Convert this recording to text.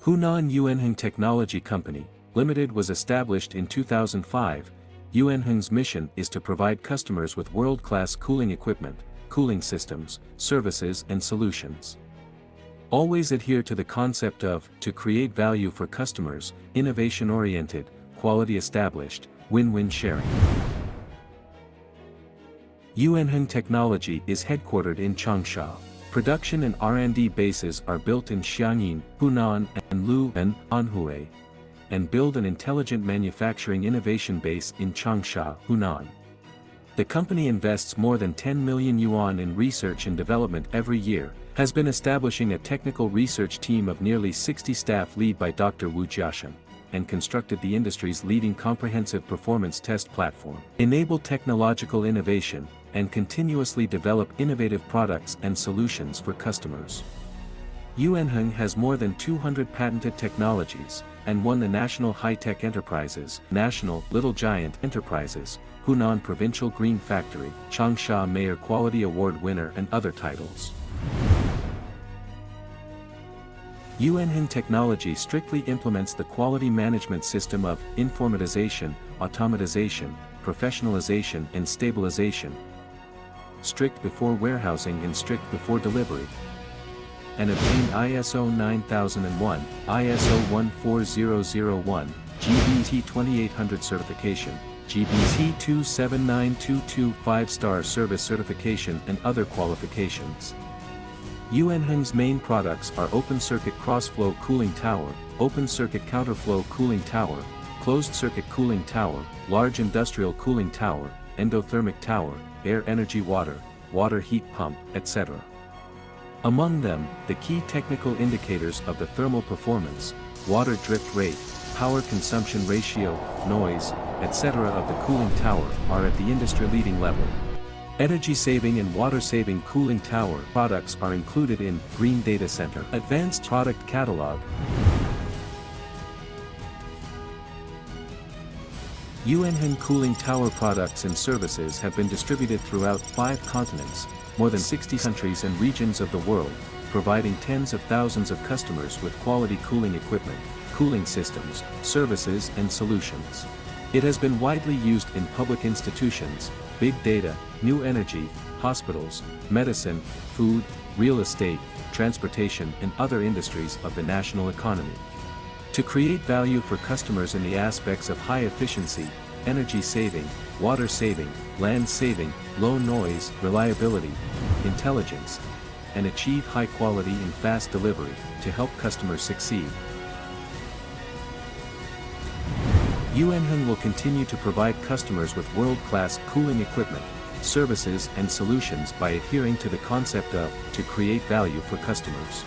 Hunan Yuanheng Technology Company, Limited was established in 2005. Yuanheng's mission is to provide customers with world-class cooling equipment, cooling systems, services and solutions. Always adhere to the concept of, to create value for customers, innovation-oriented, quality established, win-win sharing. Yuanheng Technology is headquartered in Changsha. Production and R&D bases are built in Xianyin, Hunan and Lu'an, Anhui, and build an intelligent manufacturing innovation base in Changsha, Hunan. The company invests more than 10 million yuan in research and development every year, has been establishing a technical research team of nearly 60 staff led by Dr. Wu Jiasheng, and constructed the industry's leading comprehensive performance test platform, enable technological innovation, and continuously develop innovative products and solutions for customers. Yuanheng has more than 200 patented technologies, and won the National High-Tech Enterprises, National Little Giant Enterprises, Hunan Provincial Green Factory, Changsha Mayor Quality Award winner and other titles. Yuanheng Technology strictly implements the quality management system of informatization, automatization, professionalization and stabilization, strict before warehousing and strict before delivery, and obtained ISO 9001, ISO 14001, GBT 2800 certification, GBT 27922 5-star service certification and other qualifications. Yuanheng's main products are open-circuit cross-flow cooling tower, open-circuit counterflow cooling tower, closed-circuit cooling tower, large industrial cooling tower, endothermic tower, air energy water, water heat pump, etc. Among them, the key technical indicators of the thermal performance, water drift rate, power consumption ratio, noise, etc. of the cooling tower are at the industry-leading level. Energy-saving and water-saving cooling tower products are included in Green Data Center Advanced Product Catalog. Yuanheng cooling tower products and services have been distributed throughout 5 continents, more than 60 countries and regions of the world, providing tens of thousands of customers with quality cooling equipment, cooling systems, services and solutions. It has been widely used in public institutions, big data, new energy, hospitals, medicine, food, real estate, transportation and other industries of the national economy. To create value for customers in the aspects of high efficiency, energy saving, water saving, land saving, low noise, reliability, intelligence, and achieve high quality and fast delivery, to help customers succeed. Yuanheng will continue to provide customers with world-class cooling equipment, services and solutions by adhering to the concept of, to create value for customers.